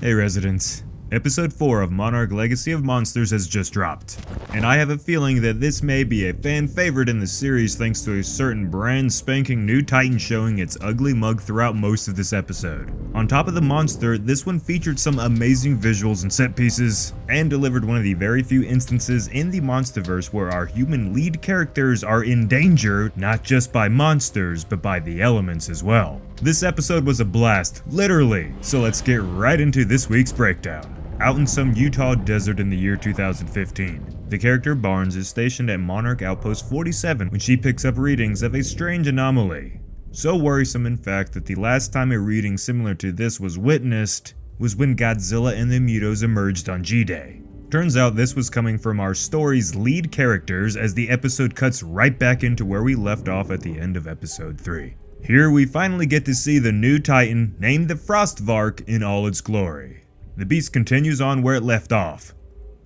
Hey residents, episode 4 of Monarch Legacy of Monsters has just dropped, and I have a feeling that this may be a fan favorite in the series thanks to a certain brand spanking new titan showing its ugly mug throughout most of this episode. On top of the monster, this one featured some amazing visuals and set pieces, and delivered one of the very few instances in the MonsterVerse where our human lead characters are in danger not just by monsters but by the elements as well. This episode was a blast, literally, so let's get right into this week's breakdown. Out in some Utah desert in the year 2015, the character Barnes is stationed at Monarch Outpost 47 when she picks up readings of a strange anomaly. So worrisome in fact that the last time a reading similar to this was witnessed was when Godzilla and the Mutos emerged on G-Day. Turns out this was coming from our story's lead characters as the episode cuts right back into where we left off at the end of episode 3. Here we finally get to see the new titan named the FROST VARK in all its glory. The beast continues on where it left off,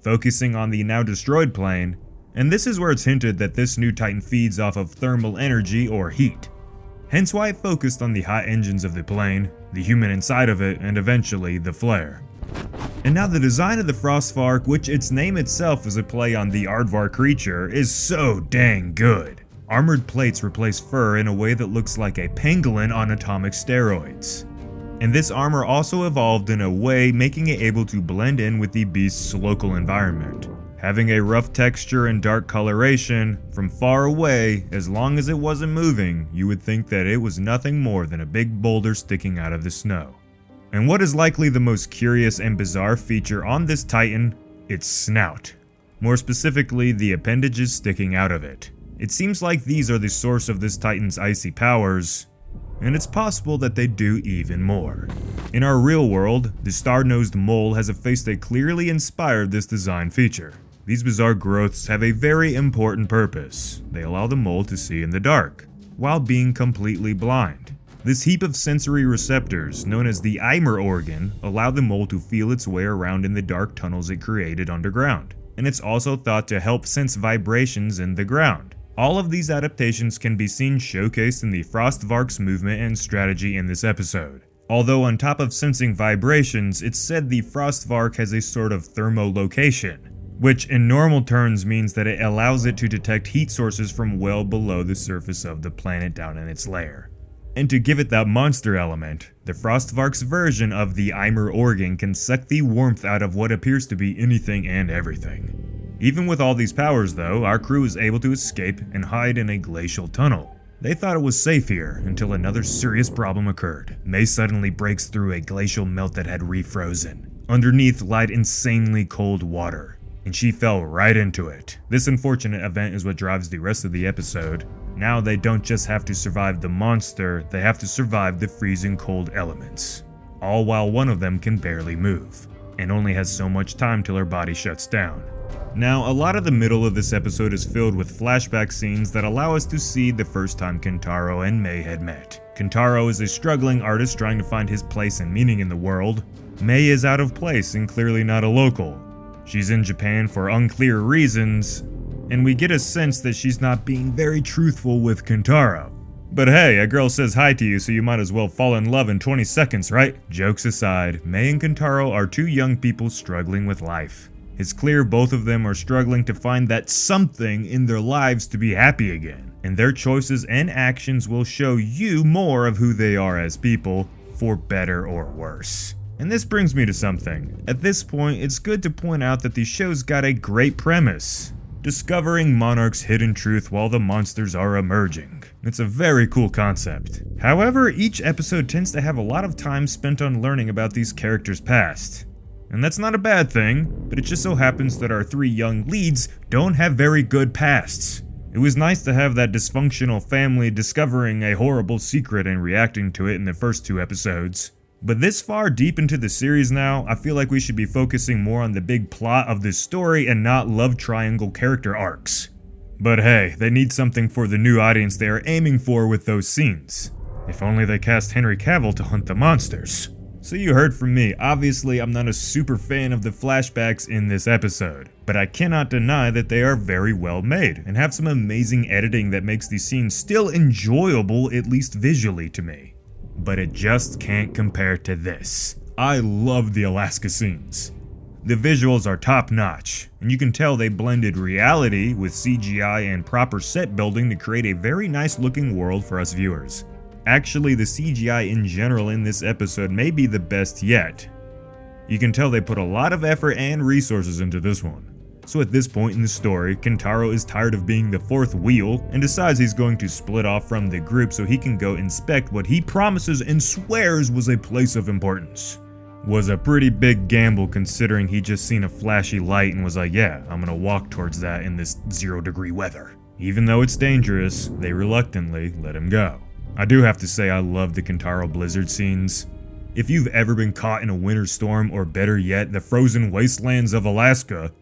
focusing on the now destroyed plane, and this is where it's hinted that this new titan feeds off of thermal energy or heat. Hence why it focused on the hot engines of the plane, the human inside of it, and eventually the flare. And now the design of the FROST VARK, which its name itself is a play on the aardvark creature, is so dang good. Armored plates replace fur in a way that looks like a pangolin on atomic steroids. And this armor also evolved in a way making it able to blend in with the beast's local environment. Having a rough texture and dark coloration, from far away, as long as it wasn't moving, you would think that it was nothing more than a big boulder sticking out of the snow. And what is likely the most curious and bizarre feature on this titan? Its snout. More specifically, the appendages sticking out of it. It seems like these are the source of this titan's icy powers, and it's possible that they do even more. In our real world, the star-nosed mole has a face that clearly inspired this design feature. These bizarre growths have a very important purpose. They allow the mole to see in the dark, while being completely blind. This heap of sensory receptors, known as the Eimer organ, allow the mole to feel its way around in the dark tunnels it created underground. And it's also thought to help sense vibrations in the ground. All of these adaptations can be seen showcased in the FROST VARK's movement and strategy in this episode. Although on top of sensing vibrations, it's said the FROST VARK has a sort of thermolocation, which in normal terms means that it allows it to detect heat sources from well below the surface of the planet down in its lair. And to give it that monster element, the FROST VARK's version of the Eimer organ can suck the warmth out of what appears to be anything and everything. Even with all these powers though, our crew is able to escape and hide in a glacial tunnel. They thought it was safe here until another serious problem occurred. May suddenly breaks through a glacial melt that had refrozen. Underneath lied insanely cold water, and she fell right into it. This unfortunate event is what drives the rest of the episode. Now they don't just have to survive the monster, they have to survive the freezing cold elements. All while one of them can barely move, and only has so much time till her body shuts down. Now, a lot of the middle of this episode is filled with flashback scenes that allow us to see the first time Kentaro and May had met. Kentaro is a struggling artist trying to find his place and meaning in the world. May is out of place and clearly not a local. She's in Japan for unclear reasons, and we get a sense that she's not being very truthful with Kentaro. But hey, a girl says hi to you, so you might as well fall in love in 20 seconds, right? Jokes aside, May and Kentaro are two young people struggling with life. It's clear both of them are struggling to find that something in their lives to be happy again, and their choices and actions will show you more of who they are as people, for better or worse. And this brings me to something. At this point, it's good to point out that the show's got a great premise. Discovering Monarch's hidden truth while the monsters are emerging. It's a very cool concept. However, each episode tends to have a lot of time spent on learning about these characters' past. And that's not a bad thing, but it just so happens that our three young leads don't have very good pasts. It was nice to have that dysfunctional family discovering a horrible secret and reacting to it in the first 2 episodes. But this far deep into the series now, I feel like we should be focusing more on the big plot of this story and not love triangle character arcs. But hey, they need something for the new audience they are aiming for with those scenes. If only they cast Henry Cavill to hunt the monsters. So you heard from me, obviously I'm not a super fan of the flashbacks in this episode, but I cannot deny that they are very well made and have some amazing editing that makes these scenes still enjoyable, at least visually to me. But it just can't compare to this. I love the Alaska scenes. The visuals are top notch, and you can tell they blended reality with CGI and proper set building to create a very nice looking world for us viewers. Actually, the CGI in general in this episode may be the best yet. You can tell they put a lot of effort and resources into this one. So at this point in the story, Kentaro is tired of being the fourth wheel and decides he's going to split off from the group so he can go inspect what he promises and swears was a place of importance. Was a pretty big gamble considering he just seen a flashy light and was like, yeah, I'm gonna walk towards that in this 0-degree weather. Even though it's dangerous, they reluctantly let him go. I do have to say I love the Kentaro blizzard scenes. If you've ever been caught in a winter storm, or better yet, the frozen wastelands of Alaska,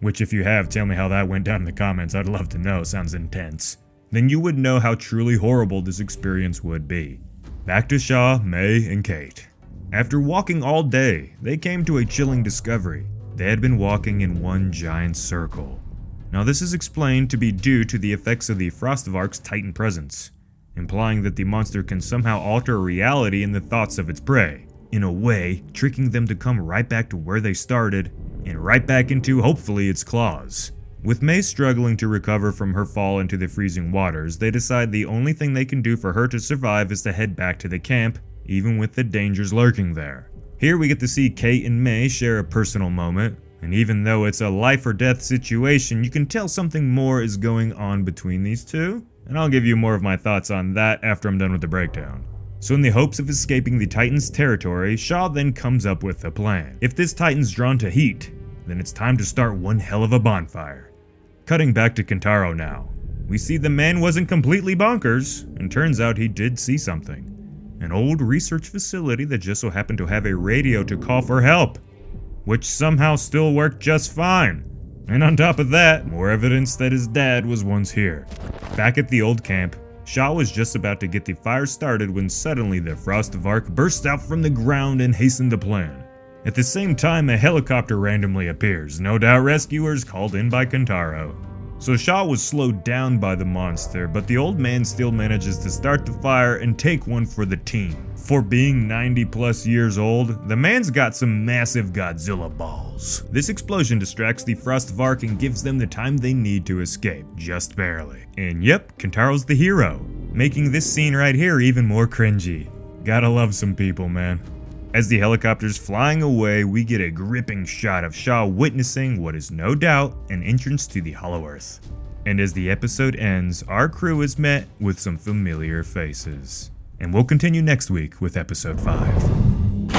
which if you have, tell me how that went down in the comments, I'd love to know, sounds intense, then you would know how truly horrible this experience would be. Back to Shaw, May, and Kate. After walking all day, they came to a chilling discovery. They had been walking in one giant circle. Now this is explained to be due to the effects of the FROST VARK's Titan presence, implying that the monster can somehow alter reality in the thoughts of its prey, in a way tricking them to come right back to where they started, and right back into, hopefully, its claws. With May struggling to recover from her fall into the freezing waters, they decide the only thing they can do for her to survive is to head back to the camp, even with the dangers lurking there. Here we get to see Kate and May share a personal moment, and even though it's a life or death situation, you can tell something more is going on between these two, and I'll give you more of my thoughts on that after I'm done with the breakdown. So in the hopes of escaping the Titan's territory, Shaw then comes up with a plan. If this Titan's drawn to heat, then it's time to start one hell of a bonfire. Cutting back to Kentaro now. We see the man wasn't completely bonkers, and turns out he did see something. An old research facility that just so happened to have a radio to call for help, which somehow still worked just fine. And on top of that, more evidence that his dad was once here. Back at the old camp, Shaw was just about to get the fire started when suddenly the FROST VARK burst out from the ground and hastened the plan. At the same time, a helicopter randomly appears, no doubt rescuers called in by Kentaro. So Shaw was slowed down by the monster, but the old man still manages to start the fire and take one for the team. For being 90 plus years old, the man's got some massive Godzilla balls. This explosion distracts the FROST VARK and gives them the time they need to escape, just barely. And yep, Kentaro's the hero, making this scene right here even more cringy. Gotta love some people, man. As the helicopter's flying away, we get a gripping shot of Shaw witnessing what is no doubt an entrance to the Hollow Earth. And as the episode ends, our crew is met with some familiar faces. And we'll continue next week with episode 5.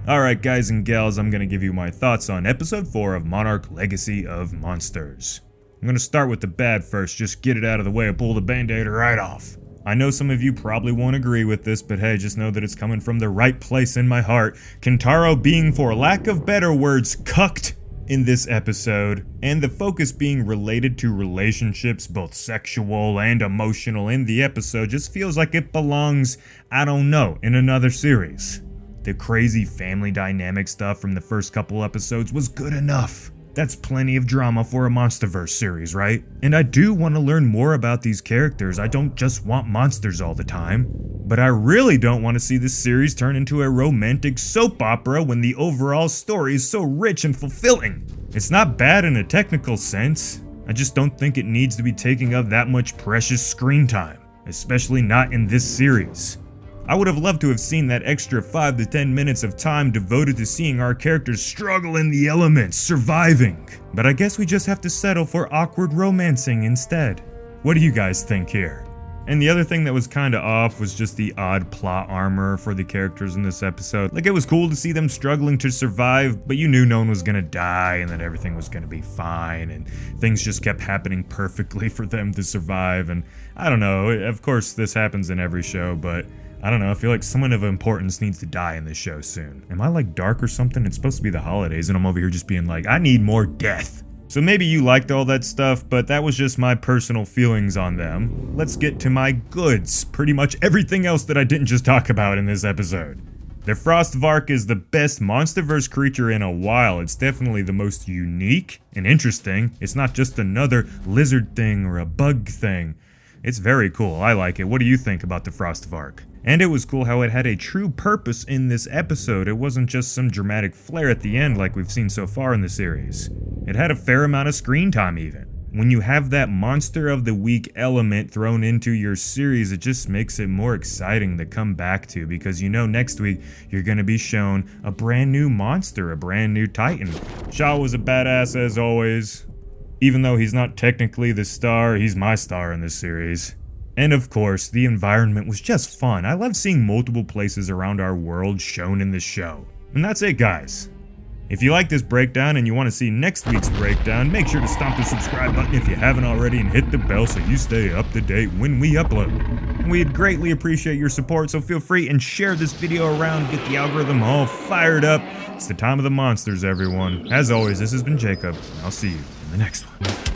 Alright guys and gals, I'm gonna give you my thoughts on episode 4 of Monarch Legacy of Monsters. I'm gonna start with the bad first, just get it out of the way and pull the band-aid right off. I know some of you probably won't agree with this, but hey, just know that it's coming from the right place in my heart. Kentaro being, for lack of better words, cucked in this episode, and the focus being related to relationships, both sexual and emotional, in the episode just feels like it belongs, I don't know, in another series. The crazy family dynamic stuff from the first couple episodes was good enough. That's plenty of drama for a MonsterVerse series, right? And I do want to learn more about these characters. I don't just want monsters all the time. But I really don't want to see this series turn into a romantic soap opera when the overall story is so rich and fulfilling. It's not bad in a technical sense. I just don't think it needs to be taking up that much precious screen time, especially not in this series. I would have loved to have seen that extra 5 to 10 minutes of time devoted to seeing our characters struggle in the elements, surviving. But I guess we just have to settle for awkward romancing instead. What do you guys think here? And the other thing that was kinda off was just the odd plot armor for the characters in this episode. Like, it was cool to see them struggling to survive, but you knew no one was gonna die and that everything was gonna be fine, and things just kept happening perfectly for them to survive. And I don't know, of course this happens in every show, but I don't know, I feel like someone of importance needs to die in this show soon. Am I like dark or something? It's supposed to be the holidays and I'm over here just being like, I need more death. So maybe you liked all that stuff, but that was just my personal feelings on them. Let's get to my goods. Pretty much everything else that I didn't just talk about in this episode. The FROST VARK is the best MonsterVerse creature in a while. It's definitely the most unique and interesting. It's not just another lizard thing or a bug thing. It's very cool. I like it. What do you think about the FROST VARK? And it was cool how it had a true purpose in this episode. It wasn't just some dramatic flair at the end like we've seen so far in the series. It had a fair amount of screen time even. When you have that monster of the week element thrown into your series, it just makes it more exciting to come back to, because you know next week you're going to be shown a brand new monster, a brand new titan. Shaw was a badass as always. Even though he's not technically the star, he's my star in this series. And of course, the environment was just fun. I love seeing multiple places around our world shown in this show. And that's it, guys. If you like this breakdown and you want to see next week's breakdown, make sure to stomp the subscribe button if you haven't already and hit the bell so you stay up to date when we upload. And we'd greatly appreciate your support, so feel free and share this video around, get the algorithm all fired up. It's the time of the monsters, everyone. As always, this has been Jacob, and I'll see you in the next one.